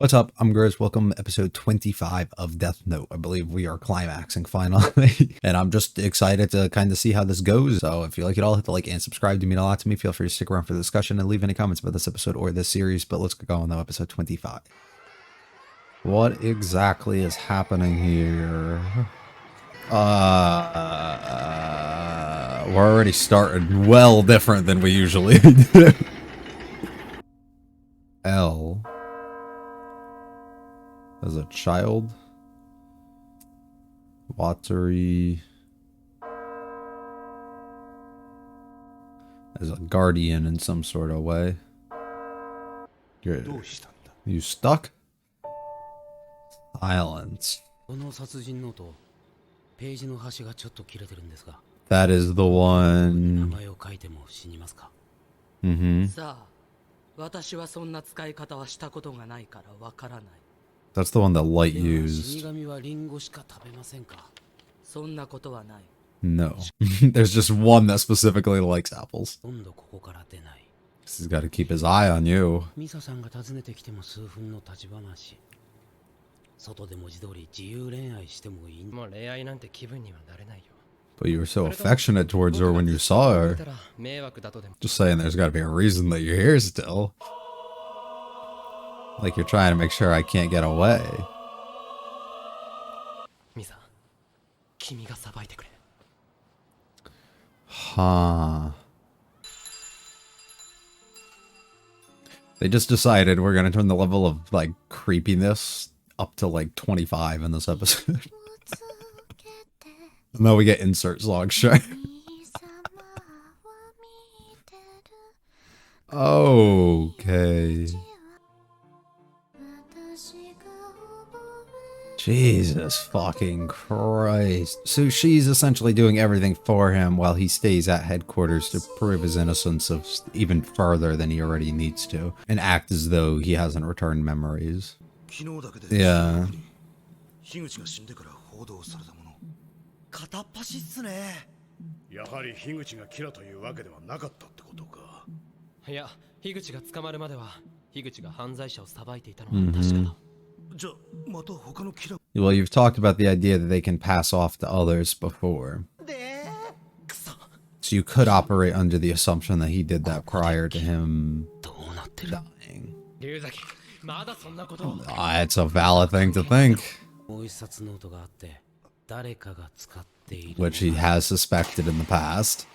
What's up? I'm Grizz. Welcome to episode 25 of Death Note. I believe we are climaxing finally. And I'm just excited to kind of see how this goes. So if you like it all, hit the like and subscribe. Do mean a lot to me. Feel free to stick around for the discussion and leave any comments about this episode or this series. But let's get going though, episode 25. What exactly is happening here? We're already started well different than we usually do. L. As a child, watery, as a guardian in some sort of way. You stuck? Silence. That is the one. That's the one that Light used. No. There's just one that specifically likes apples. He's got to keep his eye on you. But you were so affectionate towards her when you saw her. Just saying, there's got to be a reason that you're here still. Like you're trying to make sure I can't get away. Huh. They just decided we're gonna turn the level of, like, creepiness up to, like, 25 in this episode. And then we get insert song, sure. Okay. Jesus fucking Christ. So she's essentially doing everything for him while he stays at headquarters to prove his innocence of even further than he already needs to. And act as though he hasn't returned memories. Yeah. Well, you've talked about the idea that they can pass off to others before. So you could operate under the assumption that he did that prior to him dying. It's a valid thing to think. Which he has suspected in the past.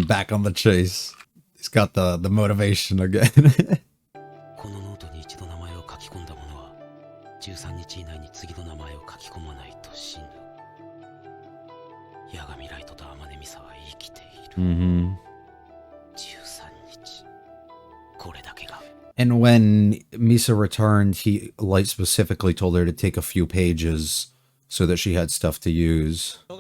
Back on the chase. He's got the motivation again. And when Misa returned, Light specifically told her to take a few pages so that she had stuff to use. Oh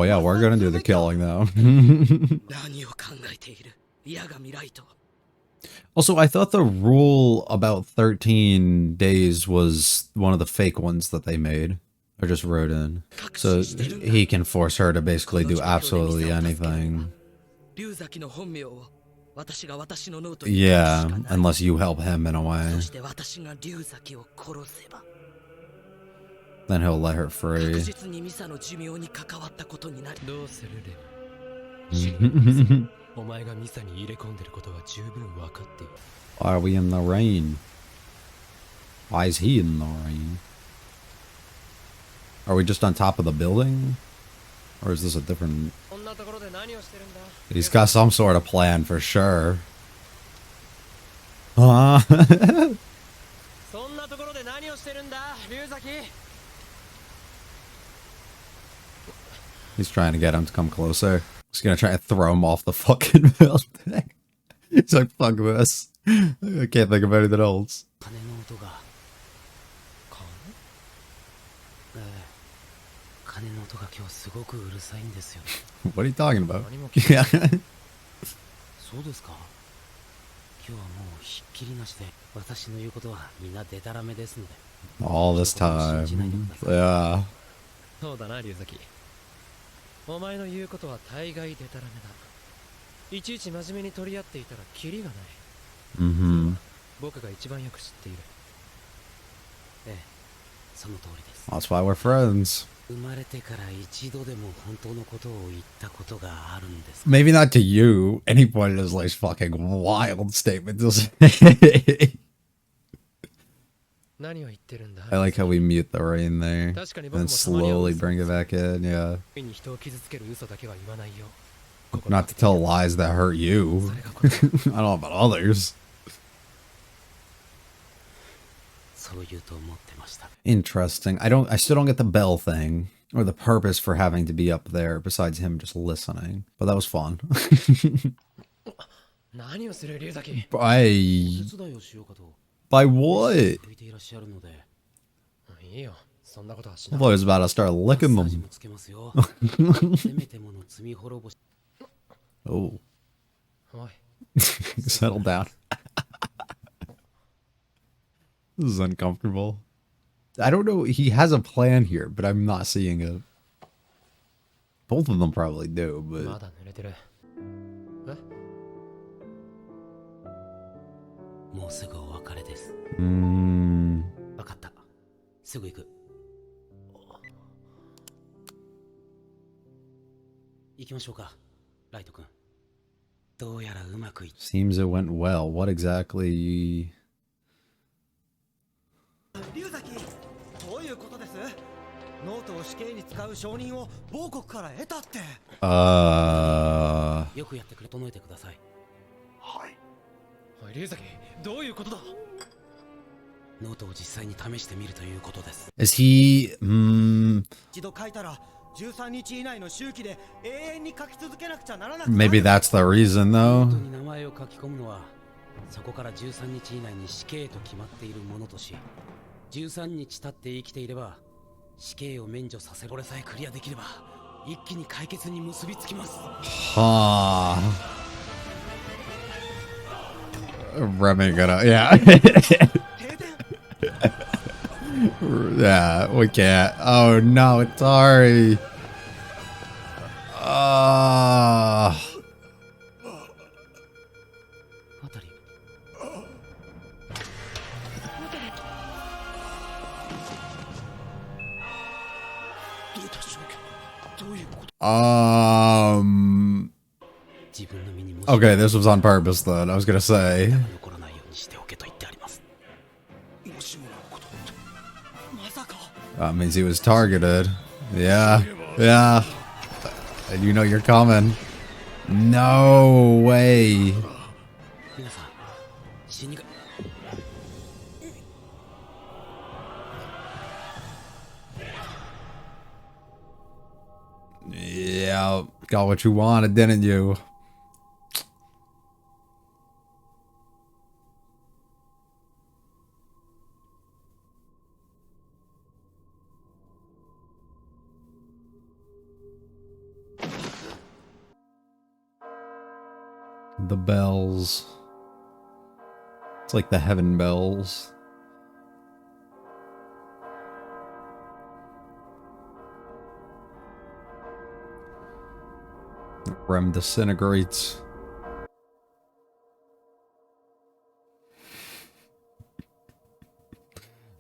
yeah, we're gonna do the killing though. Also, I thought the rule about 13 days was one of the fake ones that they made. Or just wrote in. So he can force her to basically do absolutely anything. Yeah, unless you help him in a way. Then he'll let her free. Why are we in the rain? Why is he in the rain? Are we just on top of the building? Or is this a different... He's got some sort of plan for sure. He's trying to get him to come closer. He's gonna try to throw him off the fucking building. He's like, fuck this. I can't think of anything else. What are you talking about? Yeah. All this time. Yeah. お前の言うことは大概デタラメだ。いちいち真面目に取り合っていたらキリがない。Mm-hmm. 僕が一番よく知っている。ええ、その通りです。That's why we're friends. 生まれてから一度でも本当のことを言ったことがあるんですか？ Maybe not to you. Any point is like fucking wild statement to say. 何を言ってるんだ。 I like how we mute the rain there 確かに and 僕もたまには slowly 嘘を bring it back in. Yeah. に人を傷つける嘘だけは言わないよ。 Not to tell lies that hurt you. I don't know about others. そう言うと思ってました。 Interesting. I still don't get the bell thing or the purpose for having to be up there besides him just listening. But that was fun. 何をする龍崎。 By 手伝いをしようかと by what? 吹いていらっしゃるので。いいよ、そんなことはし I ない。 thought he was about to start マッ licking サージ them. もつけますよ。せめてもの罪滅ぼし。 Oh, おい、 settle down. This is uncomfortable. I don't know. He has a plan here, but I'm not seeing it. Both of them probably do, ま but だ濡れてる。え、もうすぐお別れです。 mm, わかった。すぐ行く。行きましょうか、ライト君。どうやらうまくいっ seems it went well. What exactly? 龍崎、どういうことです？ノートを死刑に使う承認を某国から得たって。よくやってくれ、整えてください。はい。おい龍崎、どういうことだ。ノートを実際に試してみるということです。 Is he? 一度書いたら13日以内の周期で永遠に書き続けなくちゃならなく。 Maybe that's the reason, ノー though. トに名前を書き込むのは、そこから13日以内に死刑と決まっているものとし、13日経って生きていれば死刑を免除させ、これさえクリアできれば一気に解決に結びつきます。 Huh. Remy gonna, yeah. Yeah, we can't. Oh no, it's Ari. あたり。どういたしまう。どういうこと。 自分の身にもし Okay, this was on purpose then, I was gonna say. 残らないようにしておけと言ってあります。もしものことってまさか。 That means he was targeted. Yeah, yeah. And you know you're coming. No way. 皆さん、死にが。 Yeah, got what you wanted, didn't you? The bells. It's like the heaven bells. Rem disintegrates.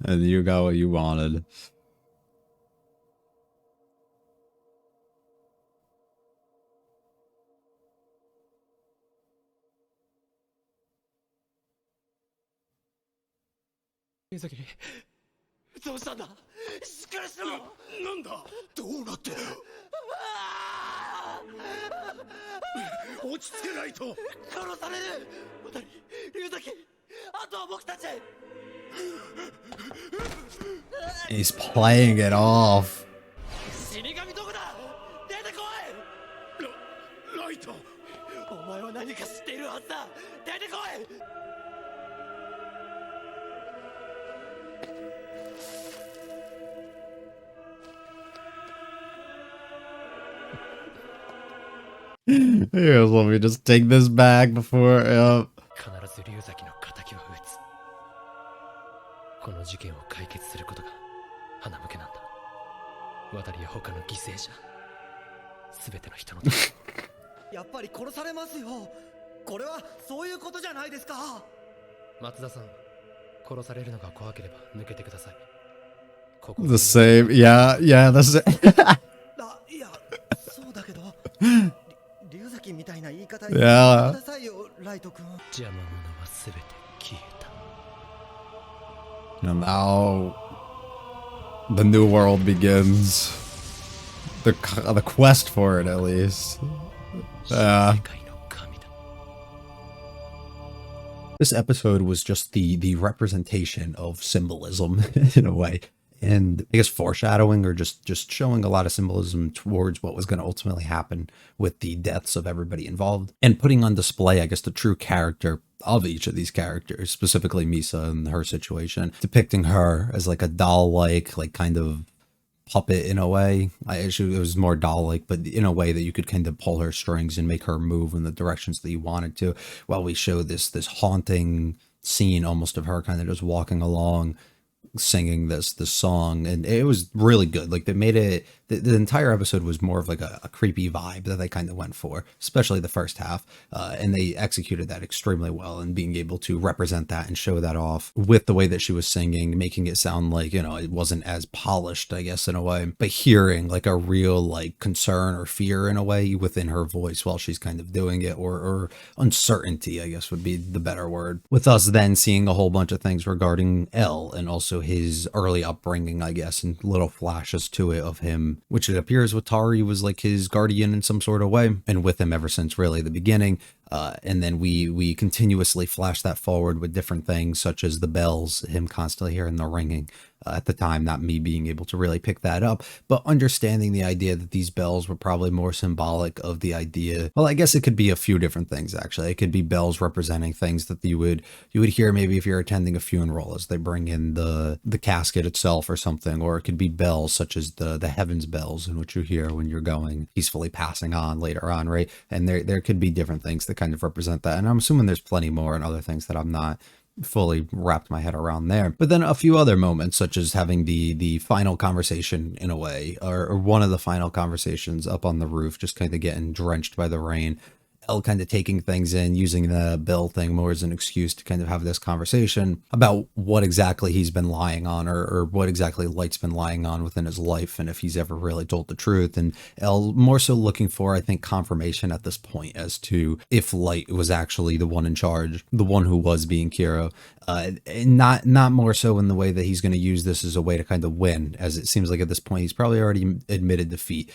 And you got what you wanted.龍崎、どうしたんだ。しっかりしろ。なんだ。どうなって。落ち着けないと。殺される。渡り、龍崎、あとは僕たち。 He's playing it off. 死神どこだ。出てこい。ライト。お前は何か知っているはずだ。出てこい。 Here, let me just take this back before. 必ず龍崎の敵を討つ。この事件を解決することが花向けなんだ。渡りや他の犠牲者、全ての人のためやっぱり殺されますよ。これはそういうことじゃないですか。松田さん、殺されるのが怖ければ抜けてください。ここ The same. Yeah, yeah, the same. いや、そうだけど龍崎みたいな言い方 Yeah. やめてくださいよ、ライト君。邪魔者は全て消えた。 And now the new world begins. The quest for it, at least. 世界の神だ。 This episode was just the representation of symbolism in a way, and I guess foreshadowing or just showing a lot of symbolism towards what was going to ultimately happen with the deaths of everybody involved, and putting on display, I guess, the true character of each of these characters, specifically Misa and her situation, depicting her as like a doll-like, like kind of puppet in a way. It was more doll-like, but in a way that you could kind of pull her strings and make her move in the directions that you wanted to, while we show this haunting scene almost of her kind of just walking along singing this song, and it was really good. Like, they made it, the entire episode was more of like a creepy vibe that they kind of went for, especially the first half, and they executed that extremely well, and being able to represent that and show that off with the way that she was singing, making it sound like, you know, it wasn't as polished, I guess, in a way, but hearing like a real like concern or fear in a way within her voice while she's kind of doing it, or uncertainty, I guess would be the better word, with us then seeing a whole bunch of things regarding L and also his early upbringing, I guess, and little flashes to it of him, which it appears with Tari was like his guardian in some sort of way, and with him ever since really the beginning. And then we continuously flash that forward with different things, such as the bells, him constantly hearing the ringing. At the time, not me being able to really pick that up, but understanding the idea that these bells were probably more symbolic of the idea. Well, I guess it could be a few different things, actually. It could be bells representing things that you would hear maybe if you're attending a funeral as they bring in the casket itself or something, or it could be bells such as the heavens bells, in which you hear when you're going peacefully passing on later on, right? And there could be different things that kind of represent that, and I'm assuming there's plenty more and other things that I'm not fully wrapped my head around there. But then a few other moments, such as having the final conversation in a way, or one of the final conversations up on the roof, just kind of getting drenched by the rain. Elle kind of taking things in, using the bill thing more as an excuse to kind of have this conversation about what exactly he's been lying on, or what exactly Light's been lying on within his life, and if he's ever really told the truth. And Elle more so looking for, I think, confirmation at this point as to if Light was actually the one in charge, the one who was being Kiro. And not more so in the way that he's going to use this as a way to kind of win, as it seems like at this point he's probably already admitted defeat,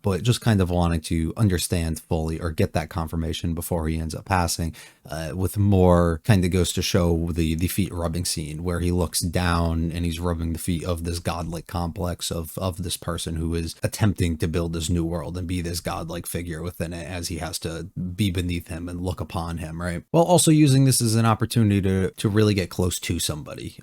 but just kind of wanting to understand fully or get that confirmation before he ends up passing, with more kind of goes to show the feet rubbing scene where he looks down and he's rubbing the feet of this godlike complex of this person who is attempting to build this new world and be this godlike figure within it, as he has to be beneath him and look upon him, right? While also using this as an opportunity to really get close to somebody,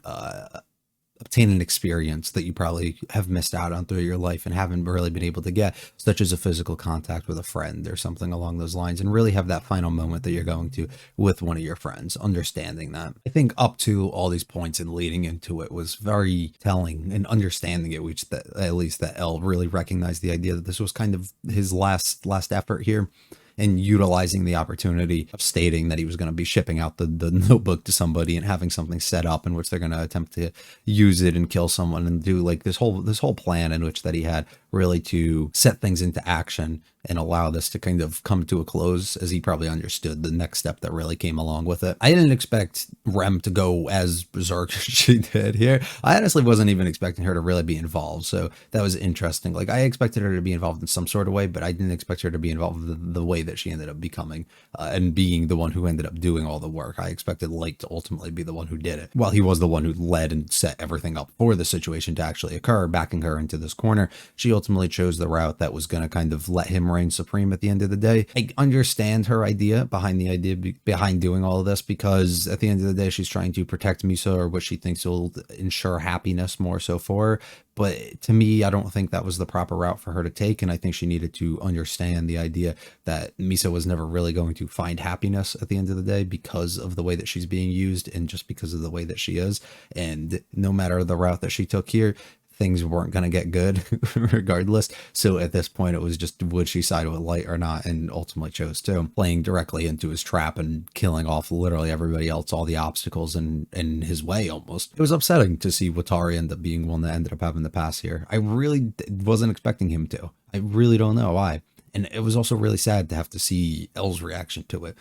obtain an experience that you probably have missed out on through your life and haven't really been able to get, such as a physical contact with a friend or something along those lines, and really have that final moment that you're going to with one of your friends, understanding that. I think up to all these points and leading into it was very telling, and understanding it, which that at least that Elle really recognized the idea that this was kind of his last effort here, and utilizing the opportunity of stating that he was going to be shipping out the notebook to somebody and having something set up in which they're going to attempt to use it and kill someone, and do like this whole plan in which that he had really to set things into action and allow this to kind of come to a close, as he probably understood the next step that really came along with it. I didn't expect Rem to go as berserk as she did here. I honestly wasn't even expecting her to really be involved, so that was interesting. Like, I expected her to be involved in some sort of way, but I didn't expect her to be involved the way that she ended up becoming, and being the one who ended up doing all the work. I expected Light to ultimately be the one who did it, while he was the one who led and set everything up for the situation to actually occur, backing her into this corner. She ultimately chose the route that was going to kind of let him reign supreme at the end of the day. I understand her idea behind doing all of this, because at the end of the day she's trying to protect Misa, or what she thinks will ensure happiness more so for her. But to me, I don't think that was the proper route for her to take, and I think she needed to understand the idea that Misa was never really going to find happiness at the end of the day, because of the way that she's being used and just because of the way that she is. And no matter the route that she took here, things weren't going to get good regardless. So at this point, it was just, would she side with Light or not? And ultimately chose to, playing directly into his trap and killing off literally everybody else, all the obstacles in his way almost. It was upsetting to see Watari end up being one that ended up having the pass here. I really wasn't expecting him to. I really don't know why. And it was also really sad to have to see L's reaction to it.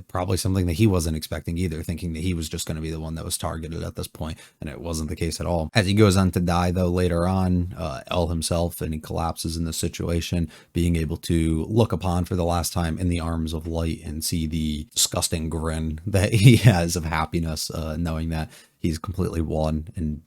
Probably something that he wasn't expecting either, thinking that he was just going to be the one that was targeted at this point, and it wasn't the case at all. As he goes on to die, though, later on, L himself, and he collapses in the situation, being able to look upon for the last time in the arms of Light and see the disgusting grin that he has of happiness, knowing that he's completely won and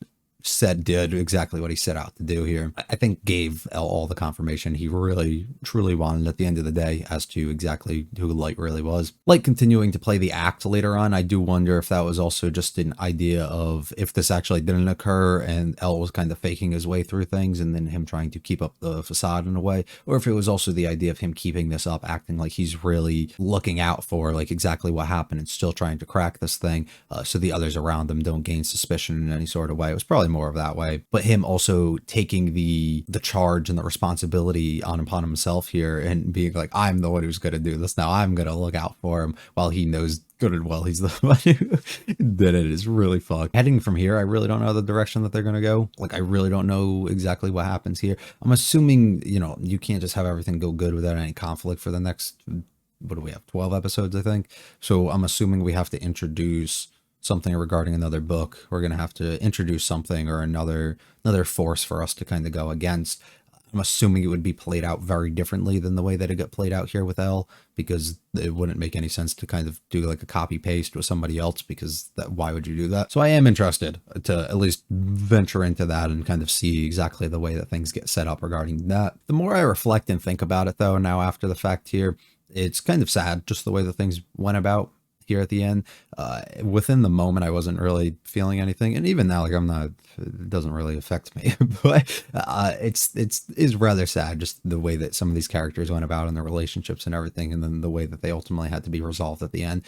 did exactly what he set out to do here. I think gave L all the confirmation he really truly wanted at the end of the day as to exactly who Light really was. Light continuing to play the act later on, I do wonder if that was also just an idea of if this actually didn't occur and L was kind of faking his way through things and then him trying to keep up the facade in a way, or if it was also the idea of him keeping this up, acting like he's really looking out for like exactly what happened and still trying to crack this thing, so the others around him don't gain suspicion in any sort of way. It was probably more of that way, but him also taking the charge and the responsibility upon himself here and being like, I'm the one who's going to do this now, I'm going to look out for him, while he knows good and well he's the one who did it, is really fucked. Heading from here, I really don't know the direction that they're going to go. Like, I really don't know exactly what happens here. I'm assuming, you know, you can't just have everything go good without any conflict for the next, what do we have, 12 episodes, I think. So I'm assuming we have to introduce something regarding another book. We're going to have to introduce something or another force for us to kind of go against. I'm assuming it would be played out very differently than the way that it got played out here with L, because it wouldn't make any sense to kind of do like a copy paste with somebody else, because why would you do that? So I am interested to at least venture into that and kind of see exactly the way that things get set up regarding that. The more I reflect and think about it though, now after the fact here, it's kind of sad just the way that things went about here at the end. Within the moment, I wasn't really feeling anything, and even now, like, I'm not, it doesn't really affect me. But it's rather sad just the way that some of these characters went about and their relationships and everything, and then the way that they ultimately had to be resolved at the end,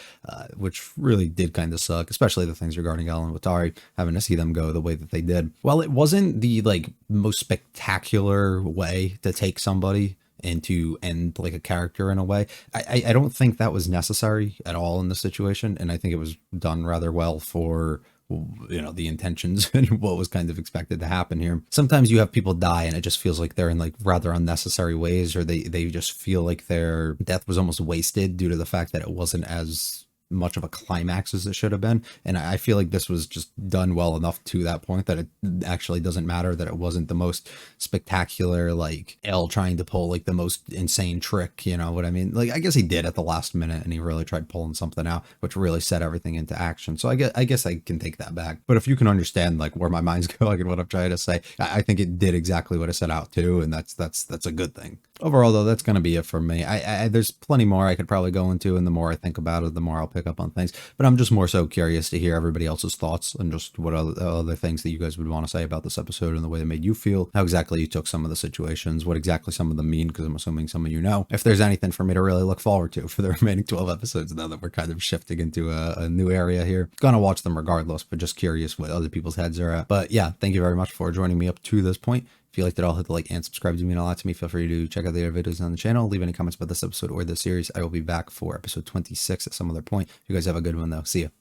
which really did kind of suck, especially the things regarding Ellen and Watari, having to see them go the way that they did. While it wasn't the like most spectacular way to take somebody and to end like a character in a way, I don't think that was necessary at all in this situation, and I think it was done rather well for, you know, the intentions and what was kind of expected to happen here. Sometimes you have people die and it just feels like they're in like rather unnecessary ways, or they just feel like their death was almost wasted due to the fact that it wasn't as much of a climax as it should have been. And I feel like this was just done well enough to that point that it actually doesn't matter that it wasn't the most spectacular, like L trying to pull like the most insane trick, you know what I mean? Like, I guess he did at the last minute and he really tried pulling something out, which really set everything into action. So I guess I can take that back. But if you can understand like where my mind's going and what I'm trying to say, I think it did exactly what it set out to, and that's a good thing. Overall though, that's going to be it for me. There's plenty more I could probably go into, and the more I think about it, the more I'll pick up on things, but I'm just more so curious to hear everybody else's thoughts and just what other things that you guys would want to say about this episode and the way it made you feel, how exactly you took some of the situations, what exactly some of them mean, because I'm assuming some of you know. If there's anything for me to really look forward to for the remaining 12 episodes now that we're kind of shifting into a new area here, gonna watch them regardless, but just curious what other people's heads are at. But yeah, thank you very much for joining me up to this point. If you liked it all, hit the like and subscribe to mean a lot to me. Feel free to check out the other videos on the channel. Leave any comments about this episode or this series. I will be back for episode 26 at some other point. You guys have a good one though. See ya.